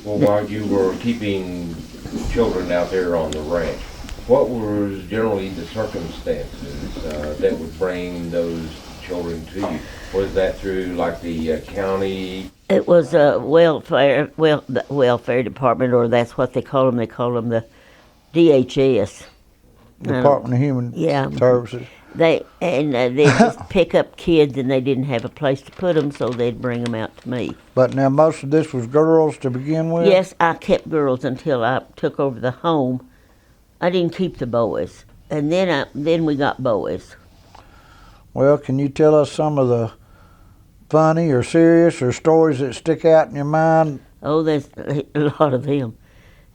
Well, while you were keeping children out there on the ranch, what was generally the circumstances that would bring those children to you? Was that through like the county? It was a the welfare department, or that's what they call them. They call them the DHS. Department of Human Yeah. Services. They just pick up kids, and they didn't have a place to put them, so they'd bring them out to me. But now most of this was girls to begin with? Yes, I kept girls until I took over the home. I didn't keep the boys, and then we got boys. Well, can you tell us some of the funny or serious or stories that stick out in your mind? Oh, there's a lot of them.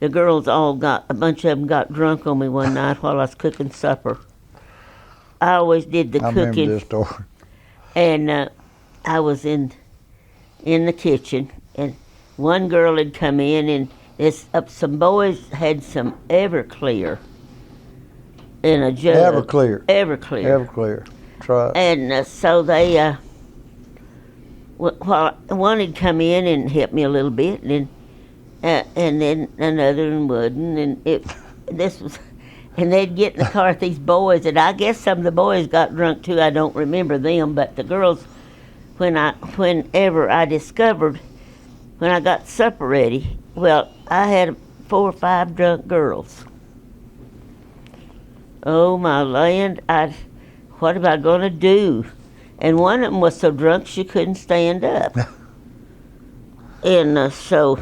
The girls a bunch of them got drunk on me one night while I was cooking supper. I always did the I cooking. remember this story. And I was in the kitchen, and one girl had come in, and some boys had some Everclear in a jug. Everclear. Try it. And so they, one had come in and helped me a little bit, and then another one wouldn't, and they'd get in the car with these boys, and I guess some of the boys got drunk too. I don't remember them, but the girls, whenever I discovered, when I got supper ready, well, I had 4 or 5 drunk girls. Oh my land! What am I gonna do? And one of them was so drunk she couldn't stand up. And so,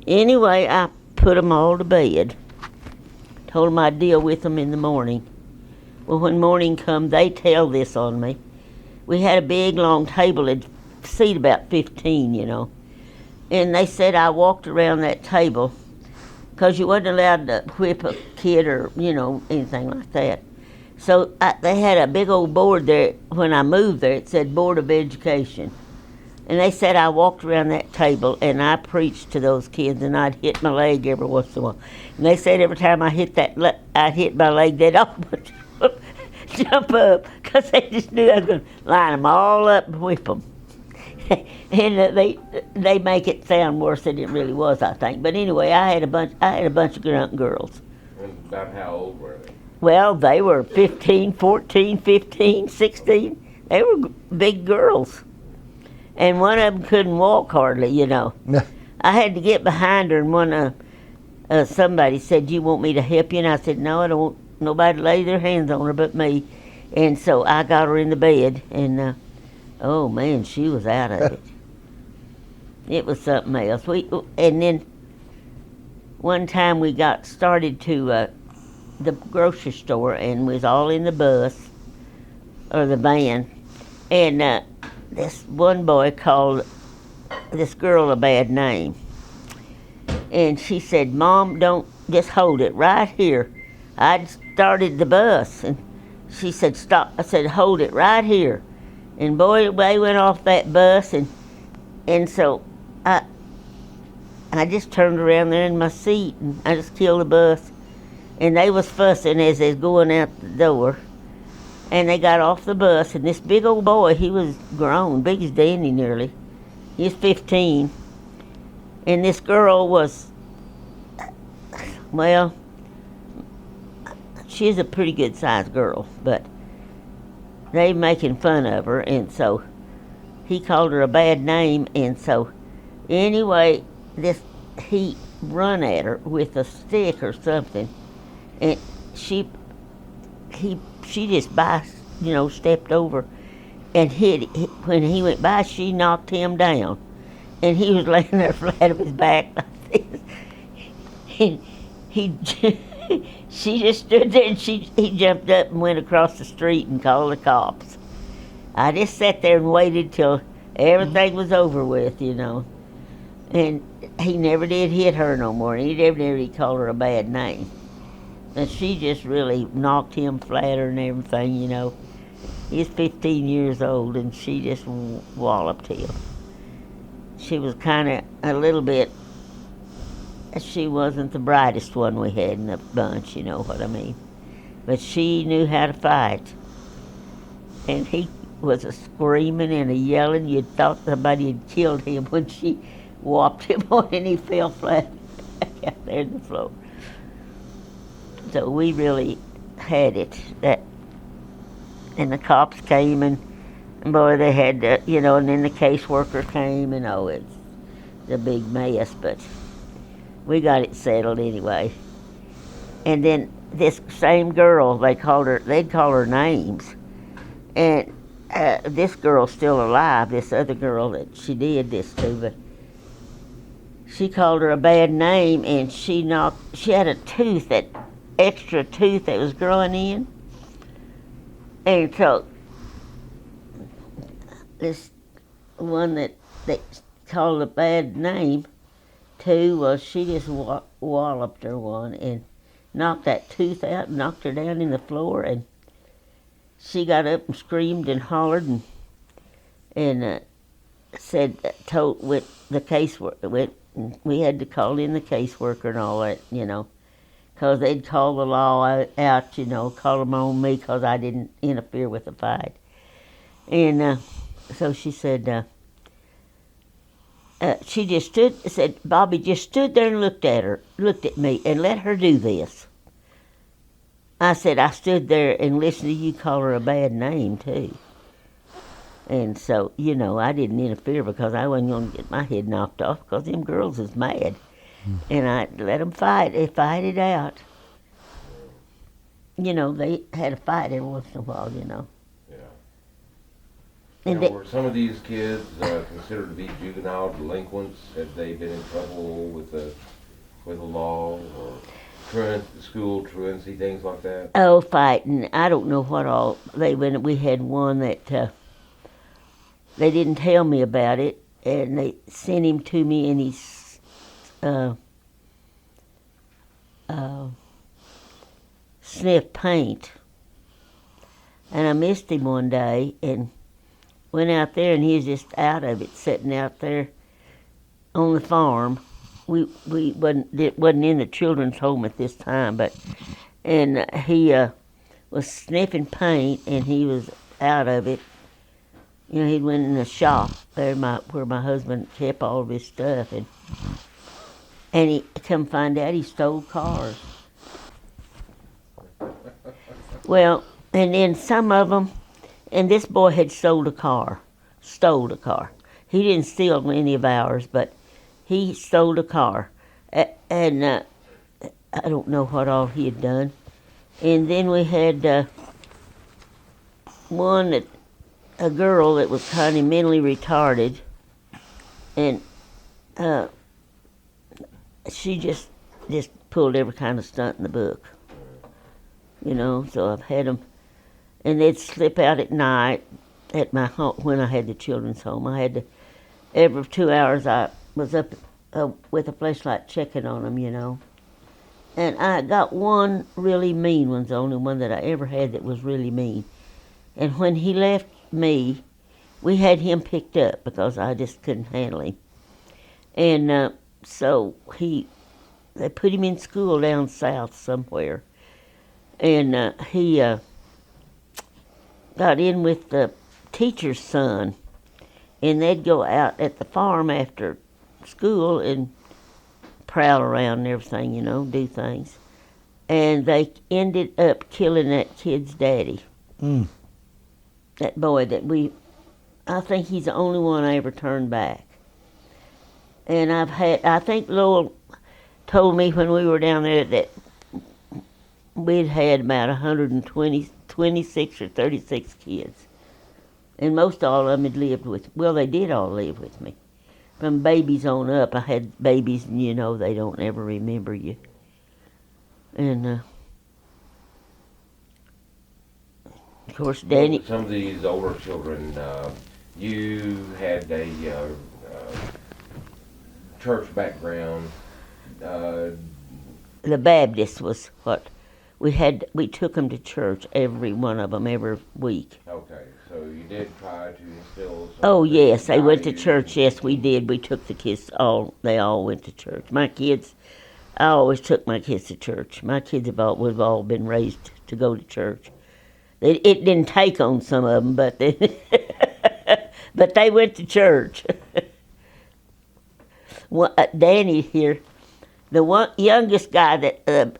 anyway, I put them all to bed. Told them I'd deal with them in the morning. Well, when morning come, they tell this on me. We had a big, long table that'd seat about 15, you know. And they said I walked around that table because you wasn't allowed to whip a kid or, anything like that. So they had a big old board there. When I moved there, it said Board of Education. And they said I walked around that table and I preached to those kids, and I'd hit my leg every once in a while. And they said every time I hit my leg, they'd all jump up because they just knew I was going to line them all up and whip them. And they make it sound worse than it really was, I think. But anyway, I had a bunch of drunk girls. And about how old were they? Well, they were 15, 14, 15, 16. They were big girls. And one of them couldn't walk hardly, I had to get behind her, and somebody said, "You want me to help you?" And I said, "No, I don't want nobody to lay their hands on her but me." And so I got her in the bed, and oh man, she was out of it. It was something else. And then one time we got started to the grocery store, and we was all in the bus or the van, and this one boy called this girl a bad name, and she said, "Mom, don't, just hold it right here." I'd started the bus, and she said, "Stop." I said, "Hold it right here." And boy, they went off that bus, and so I just turned around there in my seat, and I just killed the bus. And they was fussing as they was going out the door. And they got off the bus, and this big old boy, he was grown, big as Danny nearly. He was 15. And this girl was, well, she's a pretty good sized girl, but they making fun of her, and so he called her a bad name, and so anyway, he run at her with a stick or something, and she just stepped over and hit. When he went by, she knocked him down, and he was laying there flat on his back like this. And she just stood there, and he jumped up and went across the street and called the cops. I just sat there and waited till everything was over with, And he never did hit her no more. He never did call her a bad name. And she just really knocked him flatter and everything, He's 15 years old, and she just walloped him. She was kind of a little bit, she wasn't the brightest one we had in the bunch, you know what I mean. But she knew how to fight. And he was a screaming and a yelling. You'd thought somebody had killed him when whopped him on, and he fell flat out there on the floor. So we really had it. And the cops came, and boy, they had to, and then the caseworker came, and it's a big mess, but we got it settled anyway. And then this same girl, they'd call her names, and this girl's still alive. This other girl that she did this to, but she called her a bad name, and she had a tooth, that extra tooth that was growing in, and so this one that called a bad name to, well, she just walloped her one and knocked that tooth out, knocked her down in the floor, and she got up and screamed and hollered and told with the caseworker. We had to call in the caseworker and all that, because they'd call the law out, call them on me because I didn't interfere with the fight. And so she said, she just said, Bobbie just stood there and looked at me and let her do this. I said, I stood there and listened to you call her a bad name too. And so, I didn't interfere because I wasn't going to get my head knocked off because them girls was mad. And I let them fight. They fight it out. They had a fight every once in a while, Yeah. And Now, were some of these kids considered to be juvenile delinquents? Had they been in trouble with the law or school truancy, things like that? Oh, fighting. I don't know what all they went. We had one that they didn't tell me about it, and they sent him to me, and he's sniffed paint. And I missed him one day and went out there, and he was just out of it, sitting out there on the farm. We wasn't in the children's home at this time, and he was sniffing paint, and he was out of it. He went in the shop there, where my husband kept all of his stuff, and he come find out he stole cars. Well, and then some of them, and this boy had stole a car. He didn't steal any of ours, but he stole a car, and I don't know what all he had done. And then we had a girl that was kind of mentally retarded, and she just pulled every kind of stunt in the book, So I've had them, and they'd slip out at night at my home when I had the children's home. I had to, every 2 hours I was up with a flashlight checking on them, And I got one really mean one's the only one that I ever had that was really mean. And when he left me, we had him picked up because I just couldn't handle him. And so they put him in school down south somewhere. And he got in with the teacher's son. And they'd go out at the farm after school and prowl around and everything, do things. And they ended up killing that kid's daddy. That boy I think he's the only one I ever turned back. And I think Lowell told me when we were down there that we'd had about 26 or 36 kids. And most all of them had lived they did all live with me. From babies on up, I had babies, and they don't ever remember you. And of course, Danny. Well, some of these older children, you had a church background. The Baptist was what we had. We took them to church, every one of them, every week. Okay, so you did try to instill some. Oh yes, they went to church. Yes, we did. We took the kids They all went to church. My kids, I always took my kids to church. My kids have all been raised to go to church. It didn't take on some of them, but they went to church. Danny here, youngest guy,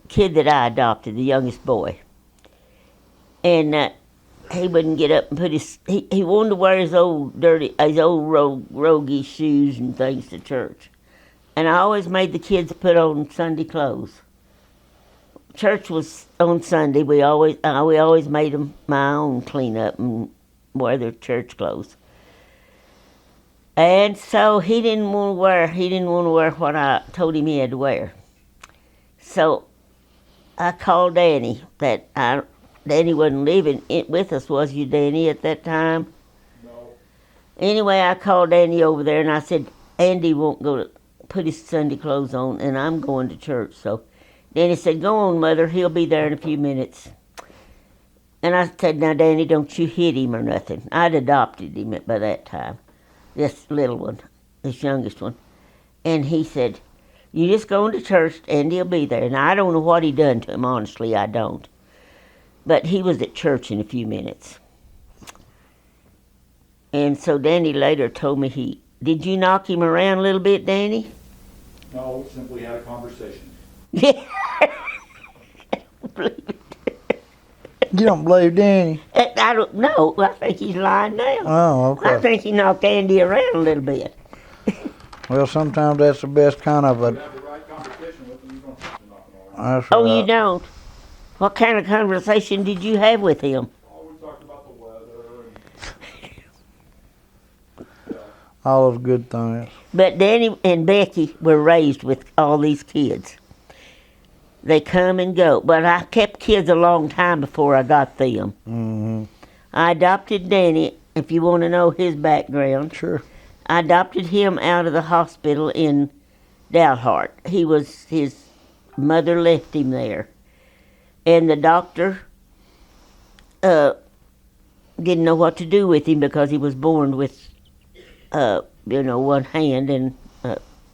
kid that I adopted, the youngest boy. And he wouldn't get up and put he wanted to wear his old roguey shoes and things to church. And I always made the kids put on Sunday clothes. Church was on Sunday. We always made them my own clean up and wear their church clothes. And so he didn't want to wear what I told him he had to wear. So I called Danny. Danny wasn't living with us, was you, Danny, at that time? No. Anyway, I called Danny over there and I said, Andy won't go to put his Sunday clothes on, and I'm going to church. So Danny said, go on, Mother, he'll be there in a few minutes. And I said, now, Danny, don't you hit him or nothing. I'd adopted him by that time, this little one, this youngest one. And he said, you just go into church, Andy'll be there. And I don't know what he done to him, honestly, I don't. But he was at church in a few minutes. And so Danny later told me did you knock him around a little bit, Danny? No, simply had a conversation. Yeah. You don't believe Danny? I don't know. I think he's lying now. Oh, okay. I think he knocked Andy around a little bit. Well, sometimes that's the best kind of If a. you have the right conversation with them, you don't have to knock them all around. That's Oh, right. you don't? What kind of conversation did you have with him? Oh, we talked about the weather and All those good things. But Danny and Becky were raised with all these kids. They come and go. But I kept kids a long time before I got them. Mm-hmm. I adopted Danny, if you want to know his background. Sure. I adopted him out of the hospital in Dalhart. His mother left him there. And the doctor didn't know what to do with him because he was born with, one hand and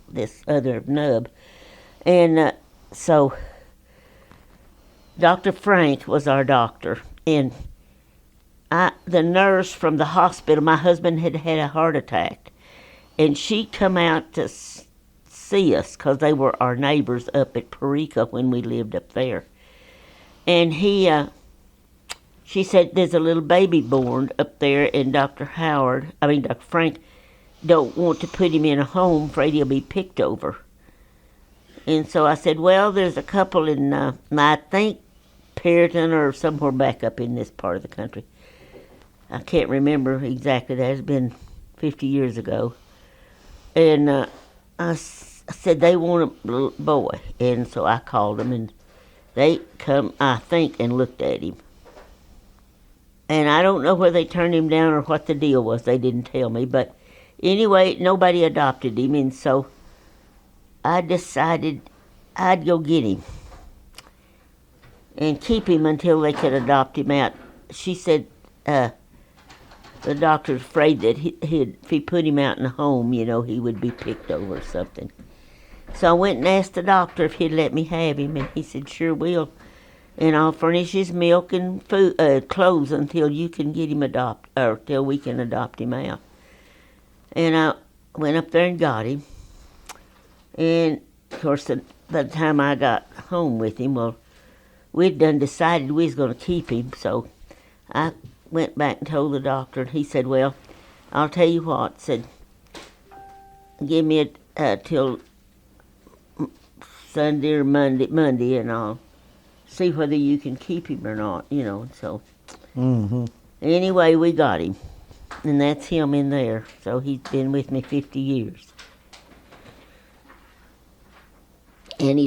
this other nub. And so Dr. Frank was our doctor. And the nurse from the hospital, my husband had had a heart attack. And she come out to see us because they were our neighbors up at Parika when we lived up there. And she said, there's a little baby born up there, and Dr. Frank don't want to put him in a home, afraid he'll be picked over. And so I said, well, there's a couple in, I think, Perryton or somewhere back up in this part of the country. I can't remember exactly. That has been 50 years ago. And I said, they want a little boy. And so I called them, and they come, I think, and looked at him. And I don't know whether they turned him down or what the deal was. They didn't tell me. But anyway, nobody adopted him. And so I decided I'd go get him and keep him until they could adopt him out. She said the doctor's afraid that if he put him out in a home, he would be picked over or something. So I went and asked the doctor if he'd let me have him, and he said, sure will. And I'll furnish his milk and food, clothes until you can get him till we can adopt him out. And I went up there and got him. And, of course, by the time I got home with him, well, we'd done decided we was going to keep him. So I went back and told the doctor, and he said, well, I'll tell you what, said, give me till Sunday or Monday, and I'll see whether you can keep him or not, so. Mm-hmm. Anyway, we got him, and that's him in there. So he's been with me 50 years. And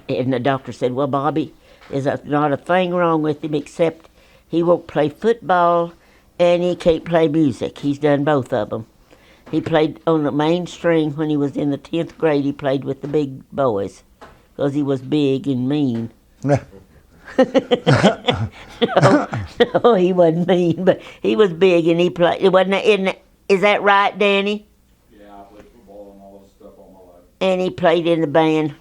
and the doctor said, well, Bobbie, there's not a thing wrong with him except he won't play football and he can't play music. He's done both of them. He played on the main string when he was in the 10th grade. He played with the big boys because he was big and mean. No, he wasn't mean, but he was big and he played. Is that right, Danny? Yeah, I played football and all this stuff all my life. And he played in the band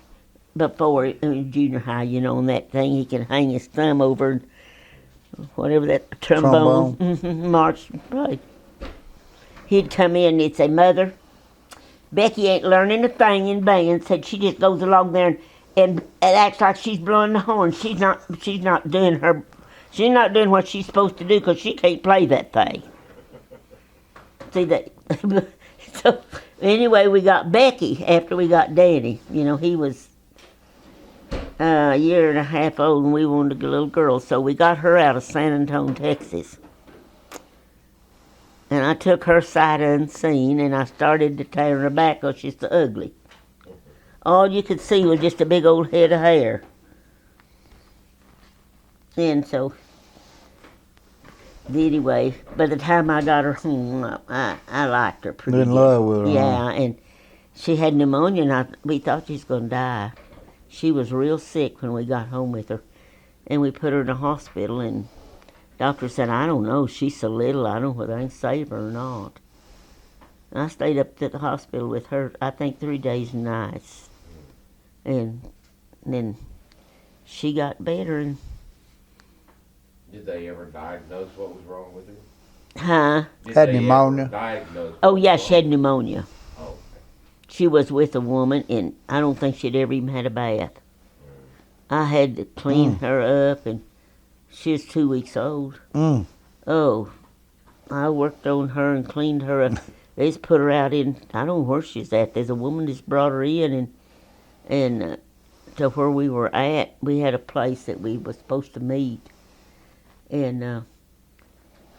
before in junior high, on that thing he can hang his thumb over and whatever that trombone. March, right. He'd come in and he'd say, Mother, Becky ain't learning a thing in band. Said she just goes along there and acts like she's blowing the horn. She's not doing what she's supposed to do because she can't play that thing. See that? So anyway, we got Becky after we got Danny. You know, he was a year and a half old, and we wanted a little girl, so we got her out of San Antonio, Texas. And I took her sight unseen, and I started to tear her back because she's so ugly. All you could see was just a big old head of hair. And so, anyway, by the time I got her home, I liked her pretty In good. love with her. Yeah, and she had pneumonia, and we thought she was going to die. She was real sick when we got home with her, and we put her in the hospital, and doctor said, I don't know, she's so little, I don't know whether I can save her or not. And I stayed up at the hospital with her, I think 3 days and nights. And then she got better. And Did they ever diagnose what was wrong with her? huh? Did Had they pneumonia? ever diagnose Oh what yeah, was she had wrong? pneumonia. Oh, okay. She was with a woman, and I don't think she'd ever even had a bath. I had to clean her up, and she was 2 weeks old. Mm. Oh, I worked on her and cleaned her up. They just put her out in, I don't know where she's at. There's a woman that's brought her in, and to where we were at, we had a place that we was supposed to meet. And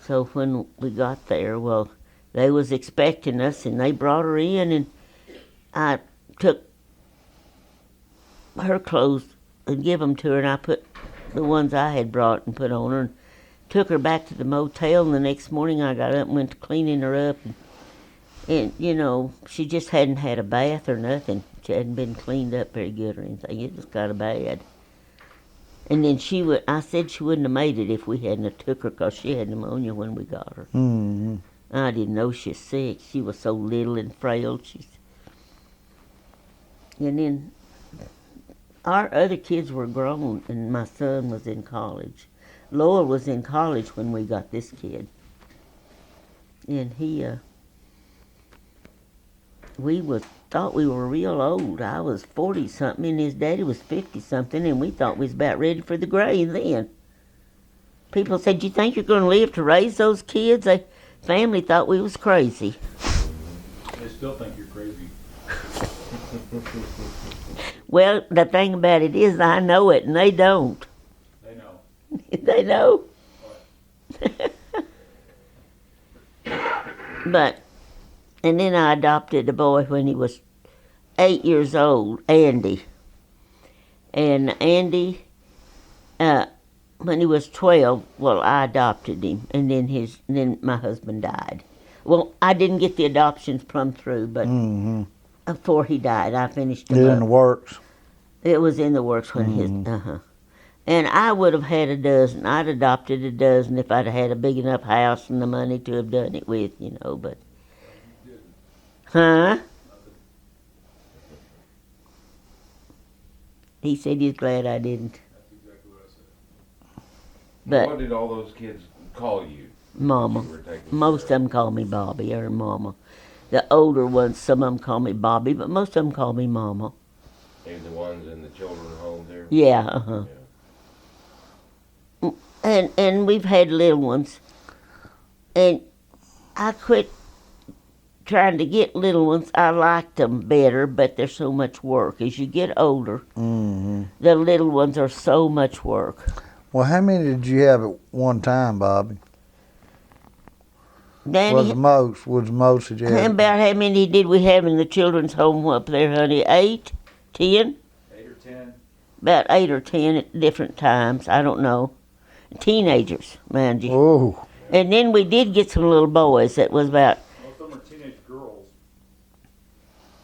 so when we got there, well, they was expecting us, and they brought her in, and I took her clothes and give them to her, and I put the ones I had brought and put on her, and took her back to the motel, and the next morning I got up and went to cleaning her up, and you know, she just hadn't had a bath or nothing. She hadn't been cleaned up very good or anything. It was kind of bad. And then I said she wouldn't have made it if we hadn't have took her, because she had pneumonia when we got her. Mm-hmm. I didn't know she was sick. She was so little and frail. And then our other kids were grown, and my son was in college. Laura was in college when we got this kid. And we thought we were real old. I was 40-something, and his daddy was 50-something, and we thought we was about ready for the grave then. People said, you think you're going to live to raise those kids? The family thought we was crazy. They still think you're crazy. Well, the thing about it is I know it, and they don't. They know. They know. But, and then I adopted a boy when he was 8 years old, Andy. And Andy, when he was 12, well, I adopted him, and then my husband died. Well, I didn't get the adoptions plumb through, but before he died, I finished It's him in up. the works. It was in the works when his, And I would have had a dozen. I'd adopted a dozen if I'd had a big enough house and the money to have done it with, you know, but. Huh? He said he's glad I didn't. That's exactly what I said. But What did all those kids call you? Mama. You were taking Most of care them call me Bobbie or Mama. The older ones, some of them call me Bobbie, but most of them call me Mama. And the ones in the children's home there? Yeah, And we've had little ones. And I quit trying to get little ones. I liked them better, but they're so much work. As you get older, the little ones are so much work. Well, how many did you have at one time, Bobbie? Danny, Was the most that you had? about how many did we have in the children's home up there, honey? 8? 10? 8 or 10. About 8 or 10 at different times. I don't know. Teenagers, mind you. Oh, And then we did get some little boys. That was about, Most of them are teenage girls.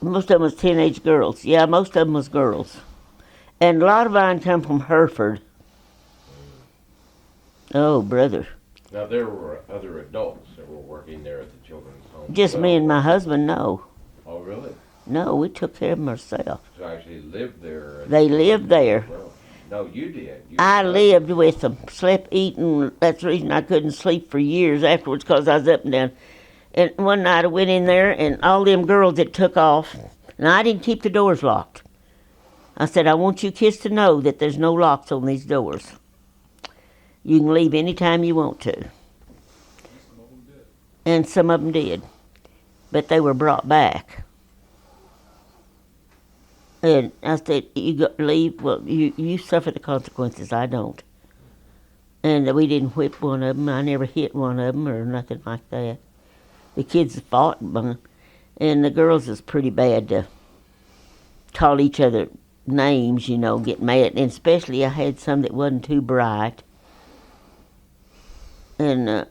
most of them was teenage girls. Yeah, most of them was girls. And a lot of mine come from Hereford. Oh, brother. Now, there were other adults that were working there at the children's home. Just as me well. and my husband, no. Oh, really? No, we took care of them ourselves. So actually lived there? They lived there. Well, no, you did. I lived with them, slept, eating. That's the reason I couldn't sleep for years afterwards, because I was up and down. And one night I went in there, and all them girls that took off, and I didn't keep the doors locked. I said, I want you kids to know that there's no locks on these doors. You can leave any time you want to. And some of them did. But they were brought back. And I said, you got to leave. Well, you suffer the consequences. I don't. And we didn't whip one of them. I never hit one of them or nothing like that. The kids fought, and the girls was pretty bad to call each other names, get mad. And especially I had some that wasn't too bright. And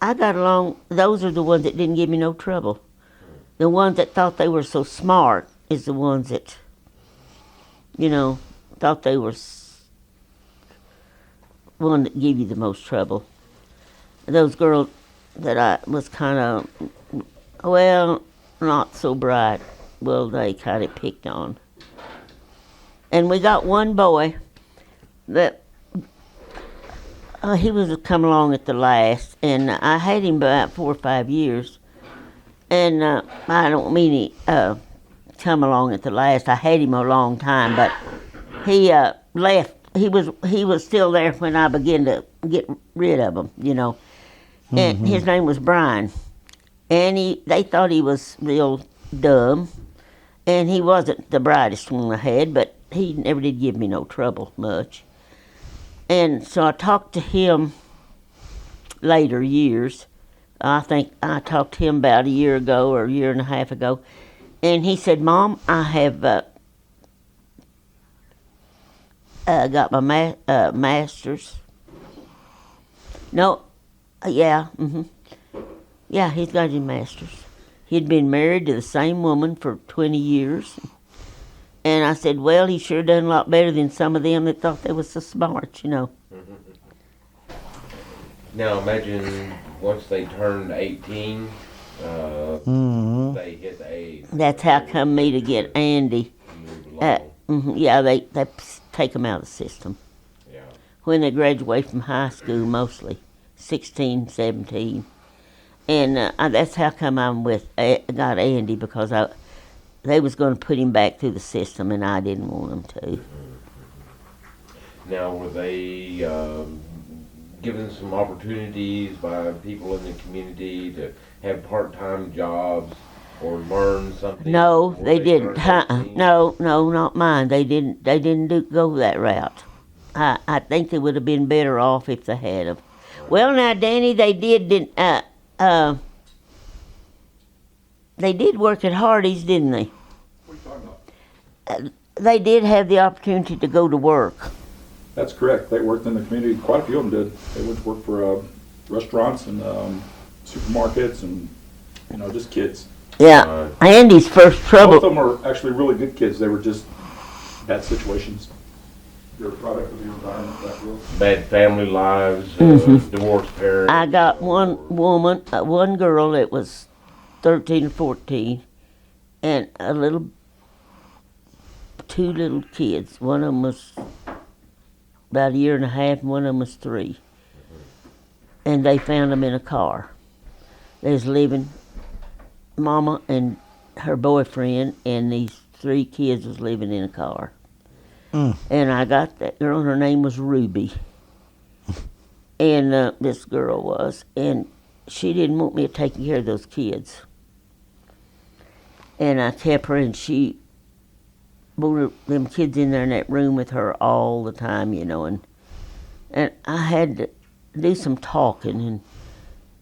I got along. Those are the ones that didn't give me no trouble. The ones that thought they were so smart is the ones that, thought they were one that give you the most trouble. Those girls that I was kind of, not so bright, well, they kind of picked on. And we got one boy that, he was come along at the last, and I had him about 4 or 5 years. And I don't mean he come along at the last. I had him a long time, but he left. He was still there when I began to get rid of him, And his name was Brian, and they thought he was real dumb, and he wasn't the brightest one I had, but he never did give me no trouble much. And so I talked to him later years. I think I talked to him about a year ago or a year and a half ago, and he said, Mom, I have got my master's. No, yeah, yeah, he's got his master's. He'd been married to the same woman for 20 years. And I said, well, he sure done a lot better than some of them that thought they was so smart, Now imagine once they turned 18, they hit the age. That's how come me to get Andy. Yeah, they take them out of the system. Yeah. When they graduate from high school, mostly 16, 17. And that's how come I'm got Andy, because they was going to put him back through the system, and I didn't want them to. Now, were they given some opportunities by people in the community to have part-time jobs or learn something? No, they didn't. No, not mine. They didn't go that route. I think they would have been better off if they had them. Well, now, Danny, they did work at Hardee's, didn't they? What are you talking about? They did have the opportunity to go to work. That's correct. They worked in the community. Quite a few of them did. They went to work for restaurants and supermarkets and, just kids. Yeah, Andy's first Both trouble. of them are actually really good kids. They were just bad situations. They're a product of the environment that was. Bad family lives, divorced parents. I got one woman, one girl that was 13 or 14, and two little kids. One of them was about a year and a half, and one of them was 3. And they found them in a car. They was living, Mama and her boyfriend and these 3 kids was living in a car. And I got that girl, her name was Ruby. And this girl was, and she didn't want me taking care of those kids. And I kept her, and she wanted them kids in there in that room with her all the time, and I had to do some talking,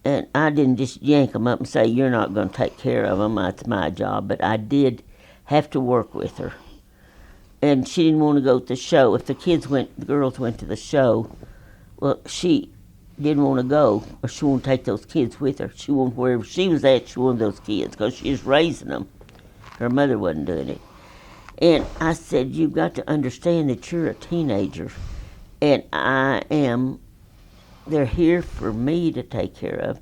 and I didn't just yank them up and say, you're not going to take care of them, that's my job, but I did have to work with her. And she didn't want to go to the show. If the girls went to the show, well, she didn't want to go, or she wanted to take those kids with her. She wanted, wherever she was at, she wanted those kids, because she was raising them. Her mother wasn't doing it. And I said, you've got to understand that you're a teenager, and they're here for me to take care of,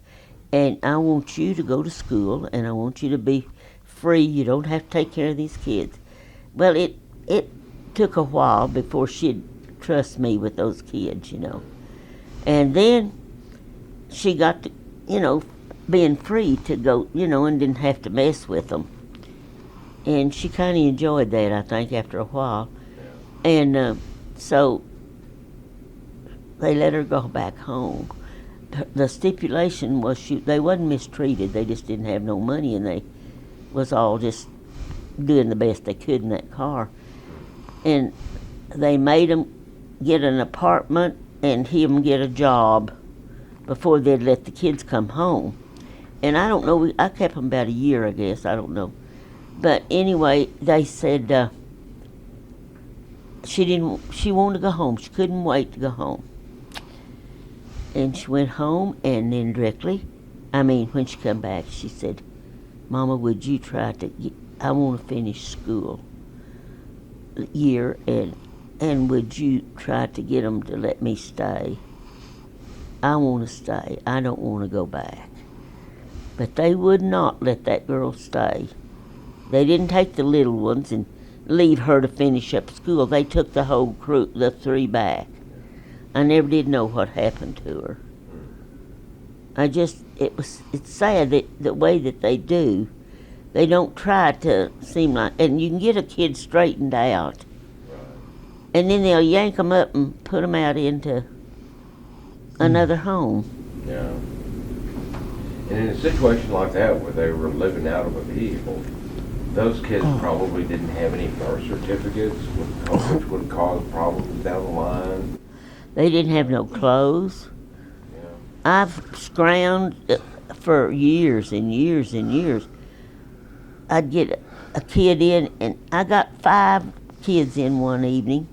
and I want you to go to school, and I want you to be free. You don't have to take care of these kids. Well, it took a while before she'd trust me with those kids, And then she got to, being free to go, and didn't have to mess with them. And she kind of enjoyed that, I think, after a while. And so they let her go back home. The stipulation was they wasn't mistreated. They just didn't have no money, and they was all just doing the best they could in that car. And they made them get an apartment and him get a job before they'd let the kids come home. And I don't know, I kept them about a year, I guess, I don't know. But anyway, they said she wanted to go home. She couldn't wait to go home. And she went home, and then when she come back, she said, Mama, would you try to I want to finish school year, and would you try to get them to let me stay? I want to stay. I don't want to go back. But they would not let that girl stay. They didn't take the little ones and leave her to finish up school. They took the whole crew, the three back. I never did know what happened to her. It's sad that the way that they do, they don't try to seem like, and you can get a kid straightened out, and then they'll yank them up and put them out into another home. Yeah. And in a situation like that where they were living out of a vehicle, those kids probably didn't have any birth certificates, which would cause problems down the line. They didn't have no clothes. Yeah. I've scrounged for years and years and years. I'd get a kid in, and I got 5 kids in one evening.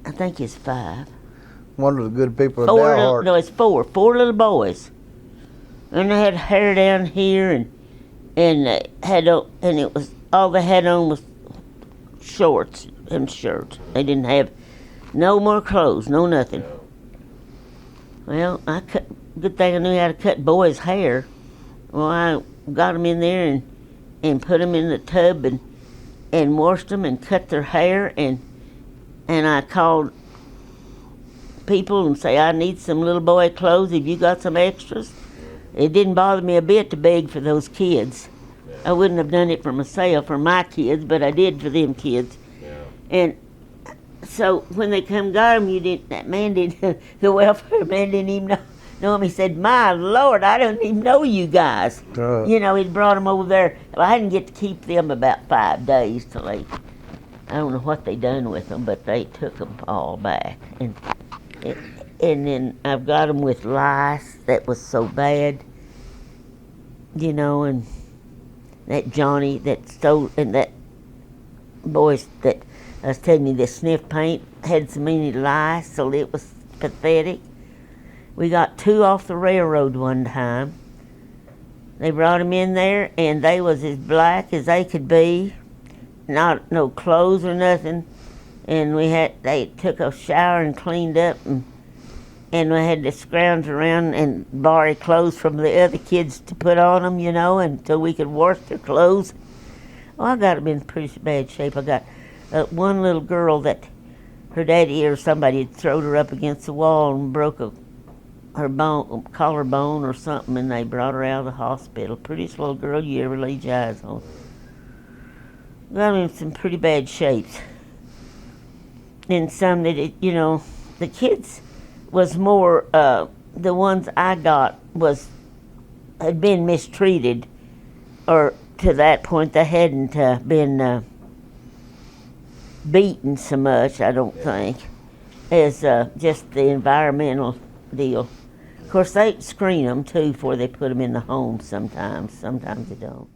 I think it's 5. One of the good people at 4 Dalhart. No, it's 4. 4 little boys, and they had hair down here, and they had and it was all they had on was shorts and shirts. They didn't have no more clothes, no nothing. Well, good thing I knew how to cut boys' hair. Well, I got them in there and put them in the tub and washed them and cut their hair, and I called people and say, I need some little boy clothes. Have you got some extras? It didn't bother me a bit to beg for those kids. I wouldn't have done it for myself or my kids, but I did for them kids. Yeah. And so when they come got them, the welfare man didn't even know him. He said, my Lord, I don't even know you guys. He'd brought them over there. Well, I didn't get to keep them about 5 days till I don't know what they done with them, but they took them all back. And then I've got them with lice that was so bad, and that Johnny that stole, and that boys that I was telling you, the sniff paint had so many lice, so it was pathetic. We got 2 off the railroad one time. They brought them in there, and they was as black as they could be, no clothes or nothing. And they took a shower and cleaned up, and we had to scrounge around and borrow clothes from the other kids to put on them, until we could wash their clothes. Well, I got them in pretty bad shape. I got one little girl that her daddy or somebody had thrown her up against the wall and broke her collarbone or something, and they brought her out of the hospital. Prettiest little girl you ever laid your eyes on. Got them in some pretty bad shapes. And some that, the kids was more, the ones I got had been mistreated, or to that point they hadn't been beaten so much, I don't think, as just the environmental deal. Of course, they screen them too before they put them in the home sometimes. Sometimes they don't.